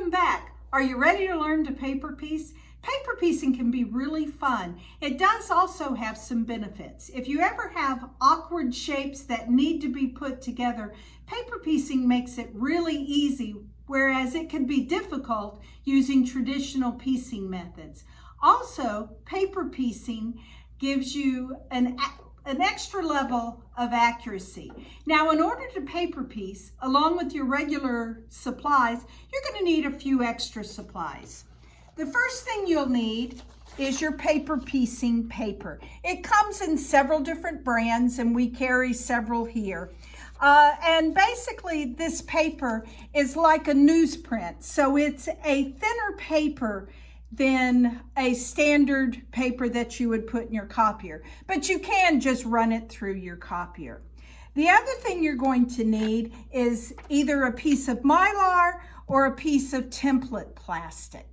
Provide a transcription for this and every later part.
Welcome back. Are you ready to learn to paper piece? Paper piecing can be really fun. It does also have some benefits. If you ever have awkward shapes that need to be put together, paper piecing makes it really easy, whereas it can be difficult using traditional piecing methods. Also, paper piecing gives you an extra level of accuracy. Now, in order to paper piece, along with your regular supplies, you're going to need a few extra supplies. The first thing you'll need is your paper piecing paper. It comes in several different brands, and we carry several here. And basically, this paper is like a newsprint. So it's a thinner paper than a standard paper that you would put in your copier, but you can just run it through your copier. The other thing you're going to need is either a piece of Mylar or a piece of template plastic.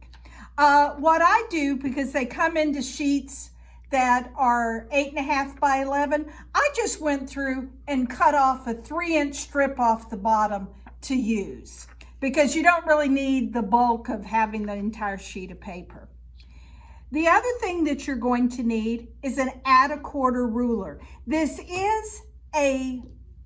What I do, because they come into sheets that are 8.5 by 11, I just went through and cut off a 3-inch strip off the bottom to use, because you don't really need the bulk of having the entire sheet of paper. The other thing that you're going to need is an 1/4 ruler. This is a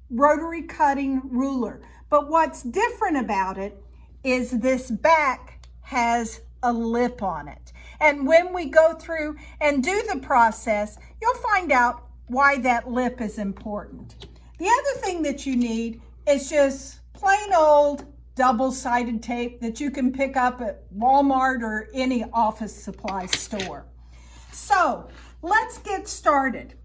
rotary cutting ruler, but what's different about it is this back has a lip on it. And when we go through and do the process, you'll find out why that lip is important. The other thing that you need is just plain old double-sided tape that you can pick up at Walmart or any office supply store. So let's get started.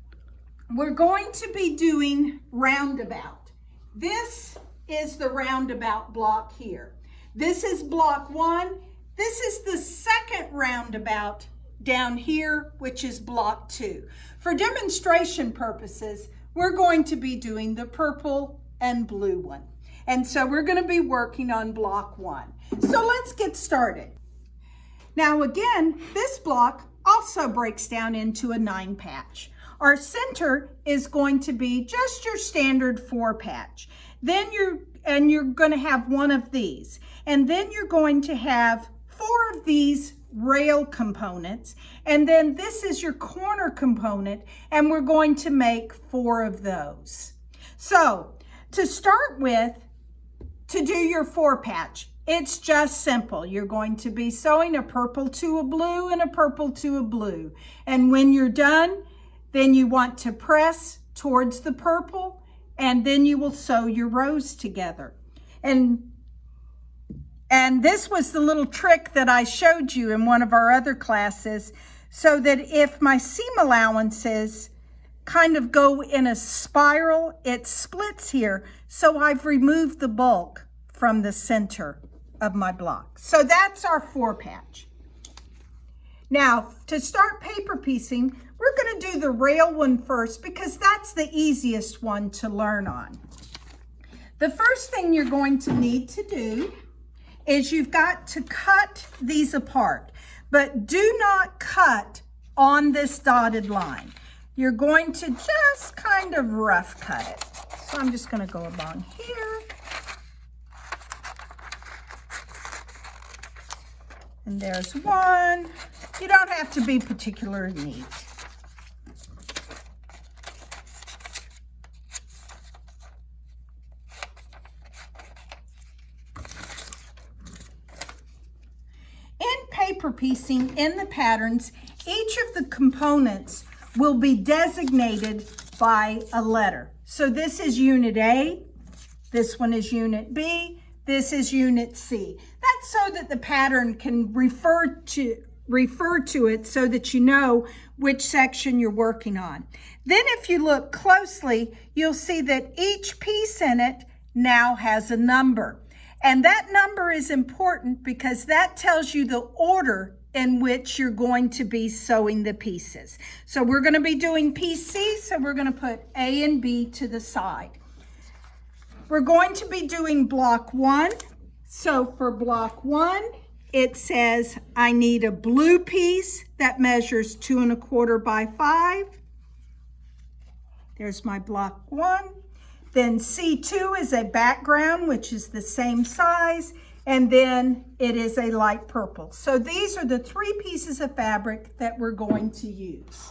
We're going to be doing roundabout. This is the roundabout block here. This is block 1. This is the second roundabout down here, which is block 2. For demonstration purposes, we're going to be doing the purple and blue one. And so we're going to be working on block 1. So let's get started. Now again, this block also breaks down into a 9 patch. Our center is going to be just your standard 4 patch. Then you're going to have one of these. And then you're going to have 4 of these rail components. And then this is your corner component. And we're going to make 4 of those. So to start with, to do your 4 patch, it's just simple. You're going to be sewing a purple to a blue and a purple to a blue. And when you're done, then you want to press towards the purple, and then you will sew your rows together. And this was the little trick that I showed you in one of our other classes, so that if my seam allowances kind of go in a spiral, it splits here. So I've removed the bulk from the center of my block. So that's our 4 patch. Now, to start paper piecing, we're going to do the rail one first, because that's the easiest one to learn on. The first thing you're going to need to do is you've got to cut these apart, but do not cut on this dotted line. You're going to just kind of rough cut it. So I'm just going to go along here. And there's one. You don't have to be particularly neat. In paper piecing, in the patterns, each of the components will be designated by a letter. So this is unit A, this one is unit B, this is unit C. That's so that the pattern can refer to it, so that you know which section you're working on. Then if you look closely, you'll see that each piece in it now has a number. And that number is important because that tells you the order in which you're going to be sewing the pieces. So we're going to be doing piece C, so we're going to put A and B to the side. We're going to be doing block 1. So for block 1, it says I need a blue piece that measures 2 1/4 by 5. There's my block 1. Then C2 is a background, which is the same size. and then it is a light purple. So these are the 3 pieces of fabric that we're going to use.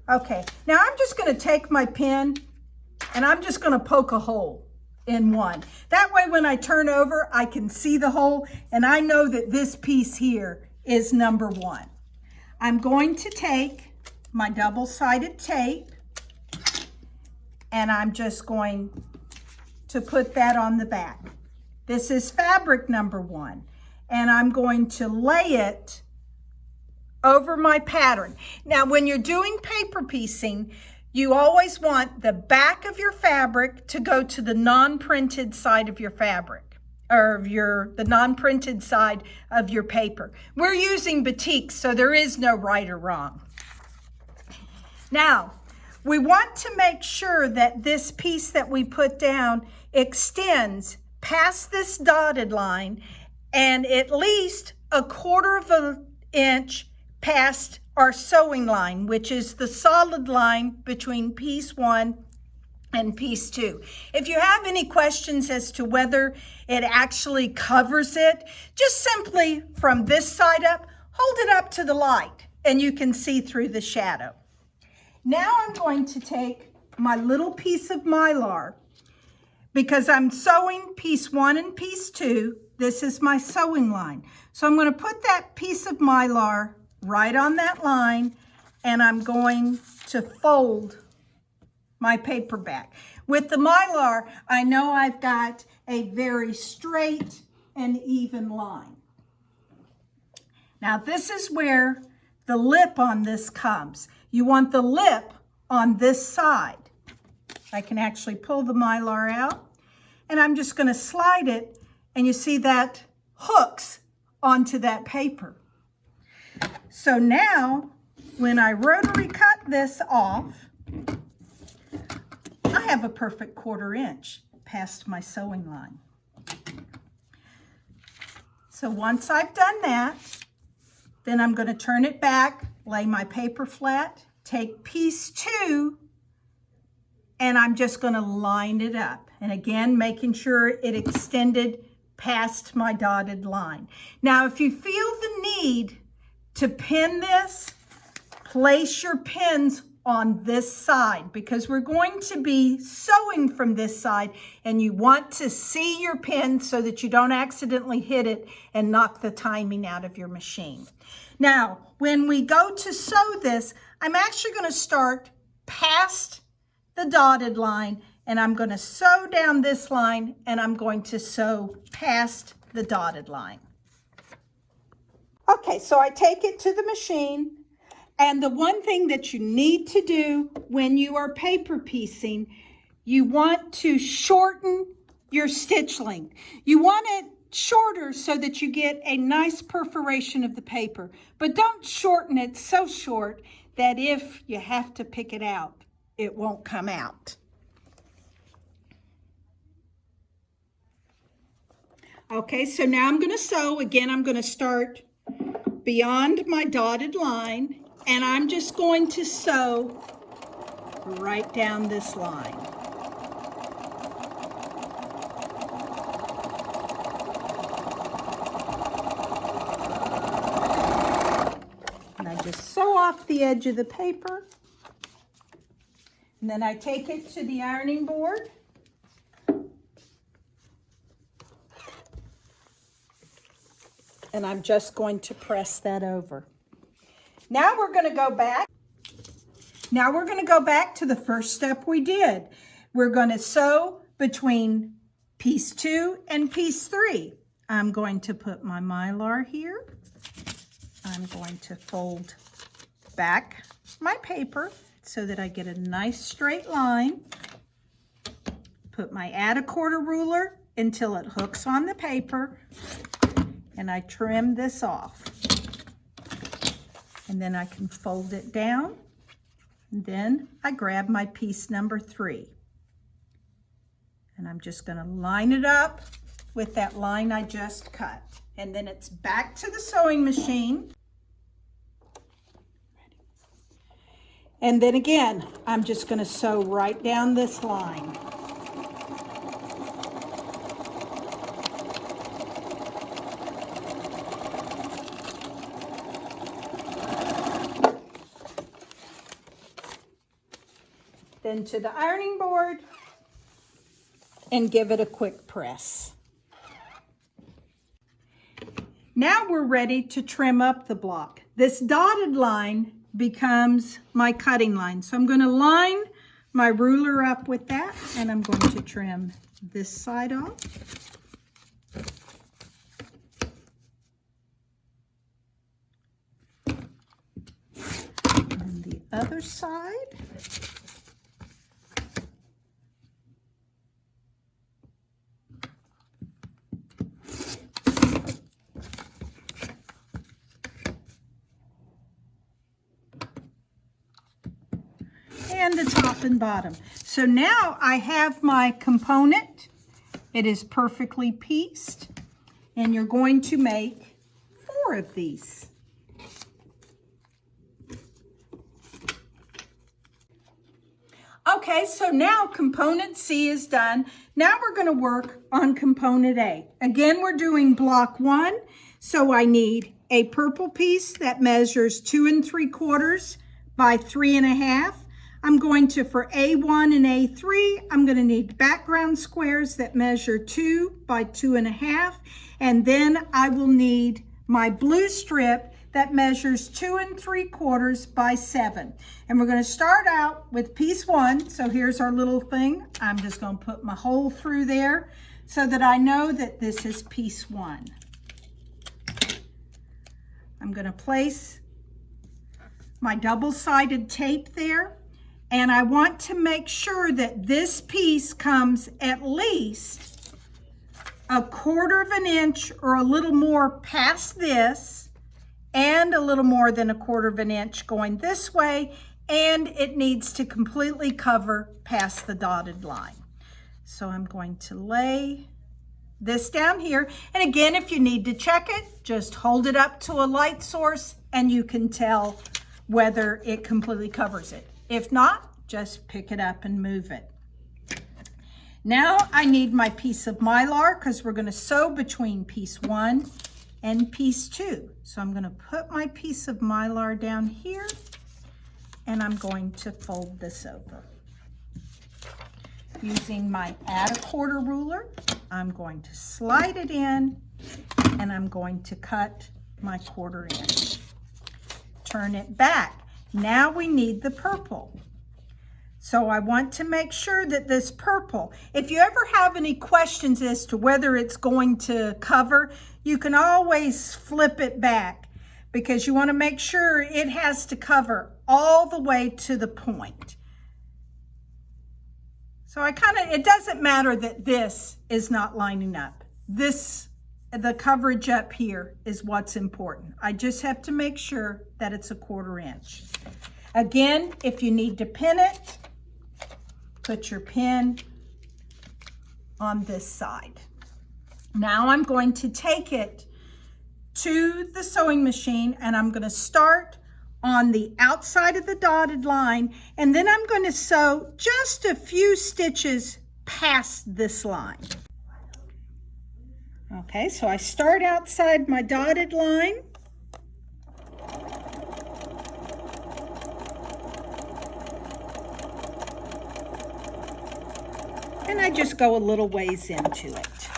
Okay, now I'm just going to take my pen and I'm just going to poke a hole in one. That way when I turn over, I can see the hole and I know that this piece here is number 1. I'm going to take my double-sided tape and I'm just going to put that on the back. This is fabric number 1 and I'm going to lay it over my pattern. Now, when you're doing paper piecing, you always want the back of your fabric to go to the non-printed side of your fabric, or the non-printed side of your paper. We're using batiks, so there is no right or wrong. Now, we want to make sure that this piece that we put down extends past this dotted line and at least 1/4 of an inch past our sewing line, which is the solid line between piece 1 and piece 2. If you have any questions as to whether it actually covers it, just simply from this side up, hold it up to the light and you can see through the shadow. Now I'm going to take my little piece of Mylar, because I'm sewing piece 1 and piece 2. This is my sewing line. So I'm going to put that piece of Mylar right on that line, and I'm going to fold my paper back. With the Mylar, I know I've got a very straight and even line. Now this is where the lip on this comes. You want the lip on this side. I can actually pull the Mylar out, and I'm just going to slide it, and you see that hooks onto that paper. So now, when I rotary cut this off, I have a perfect 1/4 inch past my sewing line. So once I've done that, then I'm going to turn it back, lay my paper flat, take piece 2, and I'm just going to line it up. And again, making sure it extended past my dotted line. Now, if you feel the need to pin this, place your pins on this side, because we're going to be sewing from this side and you want to see your pin so that you don't accidentally hit it and knock the timing out of your machine. Now, when we go to sew this, I'm actually going to start past the dotted line and I'm going to sew down this line and I'm going to sew past the dotted line. Okay, so I take it to the machine, and the one thing that you need to do when you are paper piecing, you want to shorten your stitch length. You want it shorter so that you get a nice perforation of the paper, but don't shorten it so short that if you have to pick it out, it won't come out. Okay, so now I'm going to sew. Again, I'm going to start beyond my dotted line, and I'm just going to sew right down this line. And I just sew off the edge of the paper, and then I take it to the ironing board. And I'm just going to press that over. Now we're going to go back. Now we're going to go back to the first step we did. We're going to sew between piece 2 and piece 3. I'm going to put my Mylar here. I'm going to fold back my paper so that I get a nice straight line. Put my add a quarter ruler until it hooks on the paper. And I trim this off. And then I can fold it down. And then I grab my piece number 3. And I'm just going to line it up with that line I just cut. And then it's back to the sewing machine. And then again, I'm just going to sew right down this line. Then to the ironing board and give it a quick press. Now we're ready to trim up the block. This dotted line becomes my cutting line. So I'm going to line my ruler up with that, and I'm going to trim this side off. And the other side. And the top and bottom. So now I have my component. It is perfectly pieced, and you're going to make 4 of these. Okay, so now component C is done. Now we're going to work on component A. Again, we're doing block 1, so I need a purple piece that measures 2 3/4 by 3 1/2. I'm going to, for A1 and A3, I'm going to need background squares that measure 2 by 2 1/2. And then I will need my blue strip that measures 2 3/4 by 7. And we're going to start out with piece 1. So here's our little thing. I'm just going to put my hole through there so that I know that this is piece 1. I'm going to place my double-sided tape there. And I want to make sure that this piece comes at least 1/4 inch or a little more past this, and a little more than 1/4 inch going this way, and it needs to completely cover past the dotted line. So I'm going to lay this down here. And again, if you need to check it, just hold it up to a light source and you can tell whether it completely covers it. If not, just pick it up and move it. Now I need my piece of Mylar because we're going to sew between piece 1 and piece 2. So I'm going to put my piece of Mylar down here, and I'm going to fold this over. Using my add 1/4 ruler, I'm going to slide it in, and I'm going to cut my 1/4 inch. Turn it back. Now we need the purple. So I want to make sure that this purple, if you ever have any questions as to whether it's going to cover, you can always flip it back because you want to make sure it has to cover all the way to the point. So it doesn't matter that this is not lining up. The coverage up here is what's important. I just have to make sure that it's 1/4 inch. Again, if you need to pin it, put your pin on this side. Now I'm going to take it to the sewing machine, and I'm going to start on the outside of the dotted line, and then I'm going to sew just a few stitches past this line. Okay, so I start outside my dotted line. And I just go a little ways into it.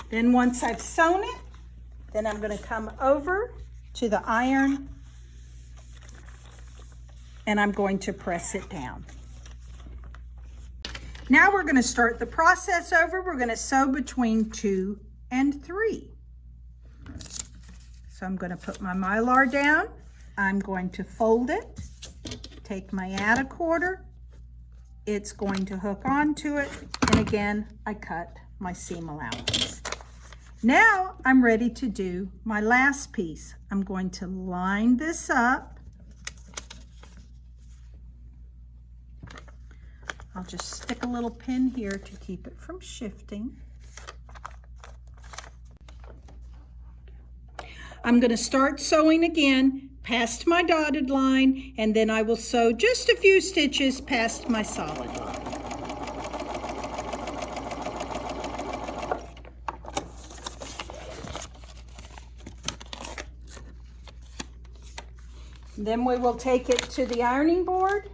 Then once I've sewn it, then I'm going to come over to the iron and I'm going to press it down. Now we're going to start the process over. We're going to sew between 2 and 3. So I'm going to put my Mylar down. I'm going to fold it. Take my add 1/4, it's going to hook onto it, and again, I cut my seam allowance. Now I'm ready to do my last piece. I'm going to line this up. I'll just stick a little pin here to keep it from shifting. I'm going to start sewing again past my dotted line, and then I will sew just a few stitches past my solid line. Then we will take it to the ironing board.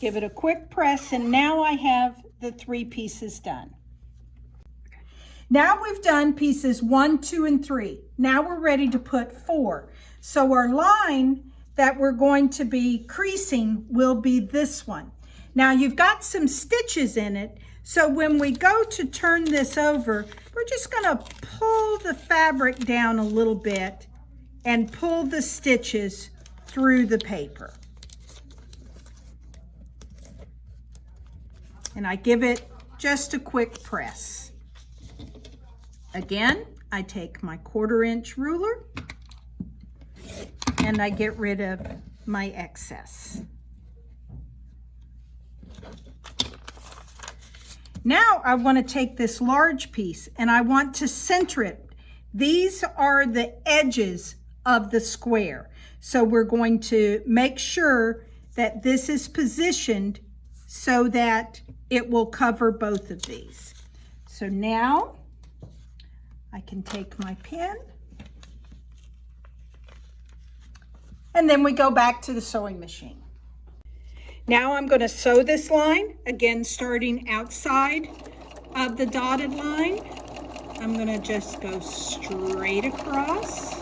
Give it a quick press, and now I have the 3 pieces done. Now we've done pieces 1, 2, and 3. Now we're ready to put 4. So our line that we're going to be creasing will be this one. Now you've got some stitches in it, so when we go to turn this over, we're just going to pull the fabric down a little bit and pull the stitches through the paper. And I give it just a quick press. Again, I take my 1/4 inch ruler and I get rid of my excess. Now I want to take this large piece and I want to center it. These are the edges of the square. So we're going to make sure that this is positioned so that it will cover both of these. So now I can take my pen and then we go back to the sewing machine. Now I'm going to sew this line, again starting outside of the dotted line. I'm going to just go straight across.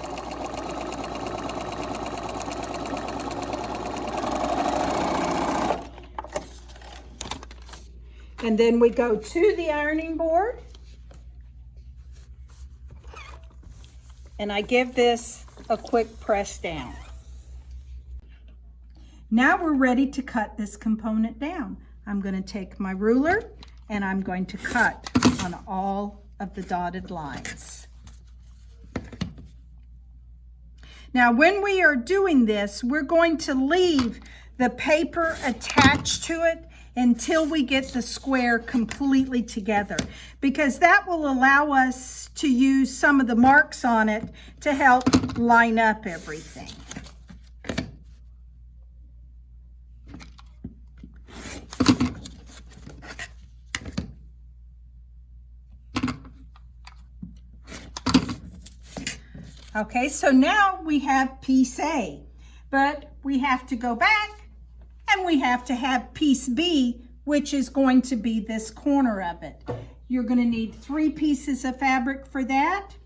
And then we go to the ironing board. And I give this a quick press down. Now we're ready to cut this component down. I'm going to take my ruler and I'm going to cut on all of the dotted lines. Now when we are doing this, we're going to leave the paper attached to it until we get the square completely together, because that will allow us to use some of the marks on it to help line up everything. Okay, so now we have piece A, but we have to go back and we have to have piece B, which is going to be this corner of it. You're going to need 3 pieces of fabric for that.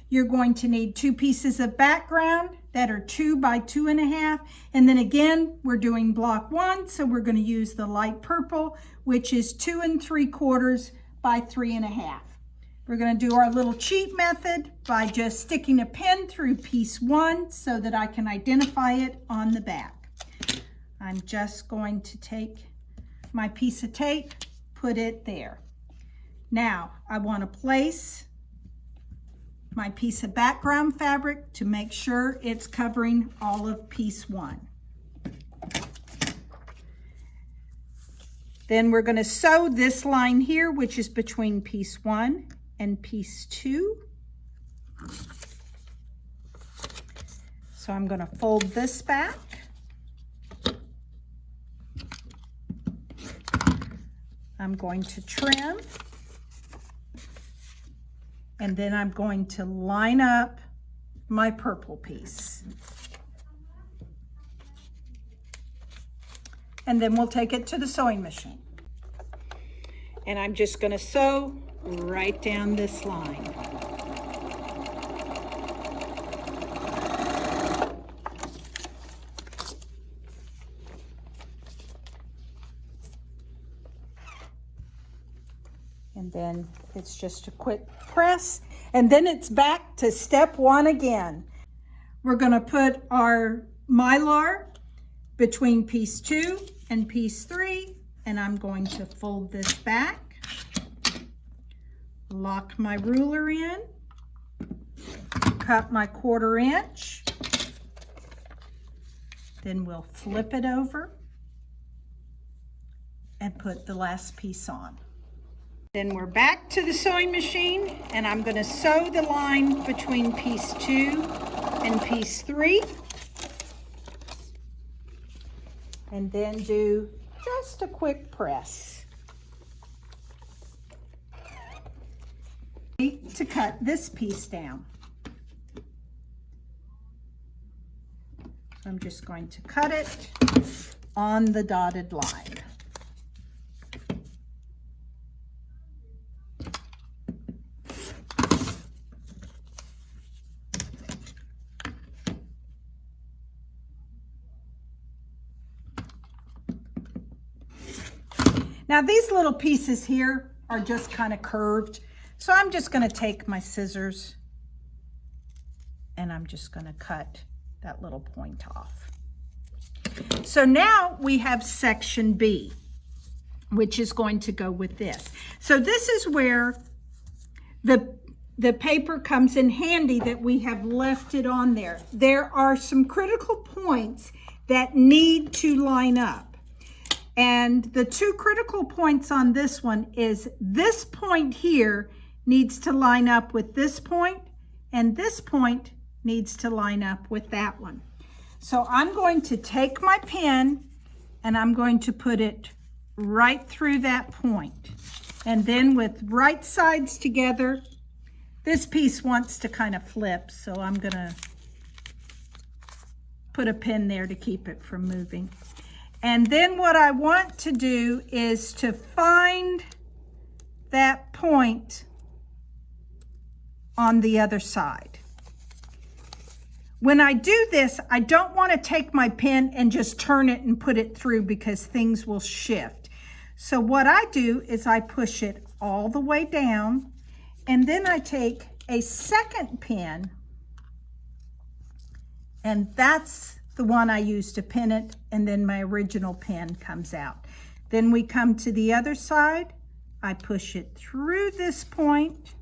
You're going to need 2 pieces of background that are 2 by 2.5. And then again, we're doing block 1, so we're going to use the light purple, which is 2 3/4 by 3.5. We're going to do our little cheat method by just sticking a pin through piece 1 so that I can identify it on the back. I'm just going to take my piece of tape, put it there. Now I want to place my piece of background fabric to make sure it's covering all of piece 1. Then we're going to sew this line here, which is between piece 1 and piece 2. So I'm going to fold this back. I'm going to trim, and then I'm going to line up my purple piece. And then we'll take it to the sewing machine. And I'm just going to sew right down this line. And then it's just a quick press, and then it's back to step 1 again. We're going to put our mylar between piece 2 and piece 3, and I'm going to fold this back, lock my ruler in, cut my 1/4 inch, then we'll flip it over and put the last piece on. Then we're back to the sewing machine, and I'm going to sew the line between piece 2 and piece 3. And then do just a quick press. To cut this piece down. So I'm just going to cut it on the dotted line. Now these little pieces here are just kind of curved, so I'm just going to take my scissors and I'm just going to cut that little point off. So now we have section B, which is going to go with this. So this is where the paper comes in handy that we have left it on there. There are some critical points that need to line up. And the two critical points on this one is this point here needs to line up with this point, and this point needs to line up with that one. So I'm going to take my pen and I'm going to put it right through that point. And then with right sides together, this piece wants to kind of flip, so I'm gonna put a pin there to keep it from moving. And then what I want to do is to find that point on the other side. When I do this, I don't want to take my pen and just turn it and put it through because things will shift. So what I do is I push it all the way down, and then I take a second pin, and that's the one I use to pin it, and then my original pin comes out. Then we come to the other side. I push it through this point.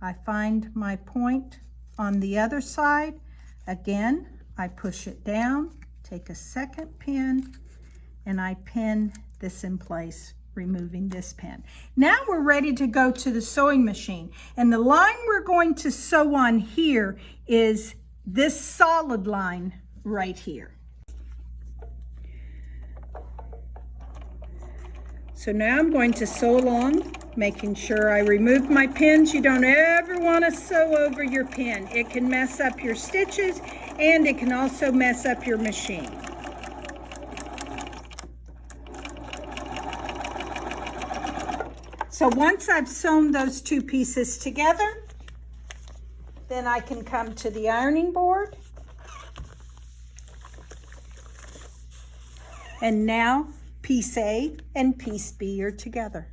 I find my point on the other side. Again, I push it down, take a second pin, and I pin this in place, removing this pin. Now we're ready to go to the sewing machine. And the line we're going to sew on here is this solid line right here. So now I'm going to sew along, making sure I remove my pins. You don't ever want to sew over your pin. It can mess up your stitches, and it can also mess up your machine. So once I've sewn those two pieces together, then I can come to the ironing board. And now piece A and piece B are together.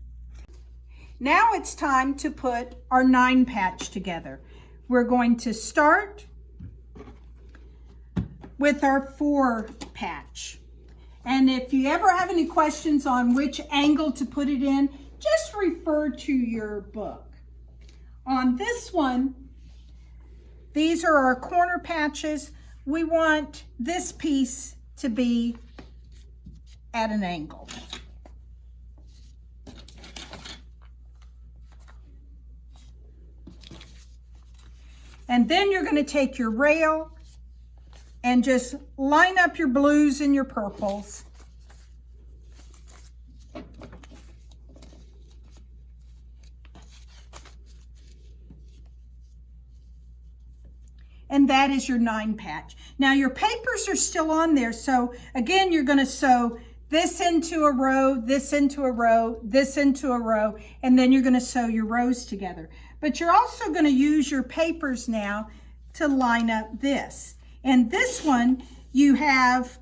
Now it's time to put our 9 patch together. We're going to start with our 4 patch. And if you ever have any questions on which angle to put it in, just refer to your book. On this one, these are our corner patches. We want this piece to be at an angle. And then you're going to take your rail and just line up your blues and your purples. And that is your 9 patch. Now your papers are still on there, so again you're going to sew this into a row, this into a row, this into a row, and then you're going to sew your rows together. But you're also going to use your papers now to line up this. And this one, you have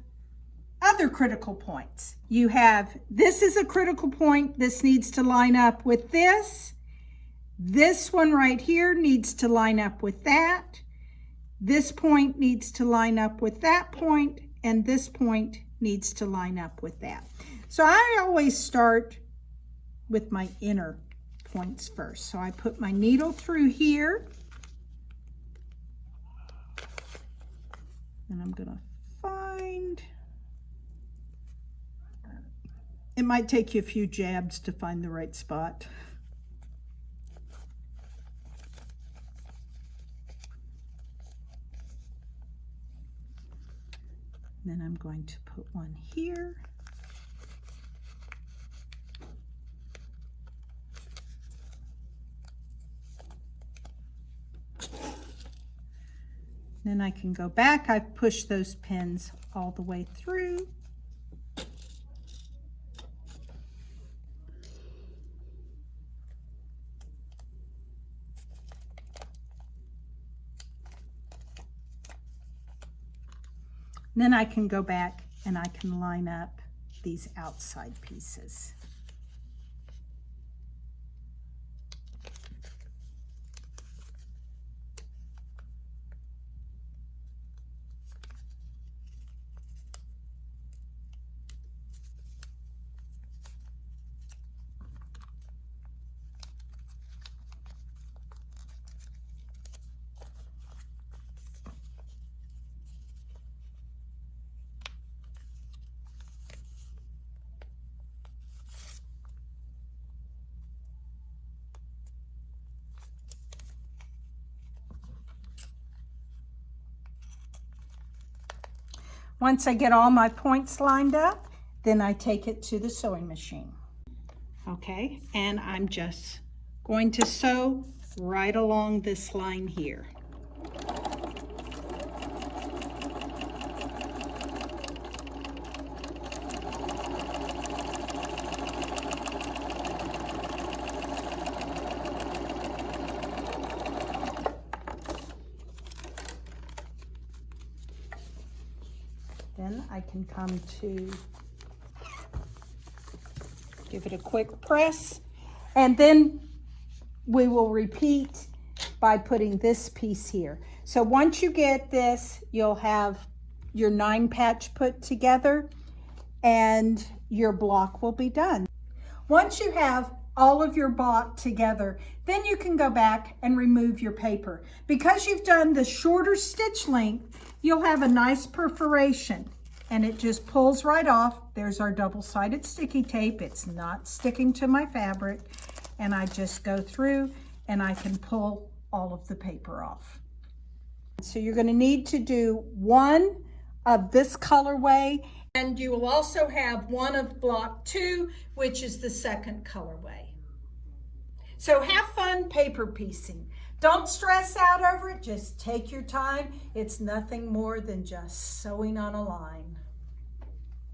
other critical points. You have, this is a critical point. This needs to line up with this. This one right here needs to line up with that. This point needs to line up with that point, and this point needs to line up with that. So I always start with my inner points first. So I put my needle through here, and I'm gonna find, it might take you a few jabs to find the right spot. Then I'm going to put one here. Then I can go back. I've pushed those pins all the way through. Then I can go back and I can line up these outside pieces. Once I get all my points lined up, then I take it to the sewing machine. Okay, and I'm just going to sew right along this line here. Then I can come to give it a quick press, and then we will repeat by putting this piece here. So once you get this, you'll have your 9 patch put together and your block will be done. Once you have all of your block together, then you can go back and remove your paper. Because you've done the shorter stitch length, you'll have a nice perforation and it just pulls right off. There's our double-sided sticky tape. It's not sticking to my fabric. And I just go through and I can pull all of the paper off. So you're going to need to do one of this colorway, and you will also have one of block 2, which is the second colorway. So have fun paper piecing. Don't stress out over it. Just take your time. It's nothing more than just sewing on a line.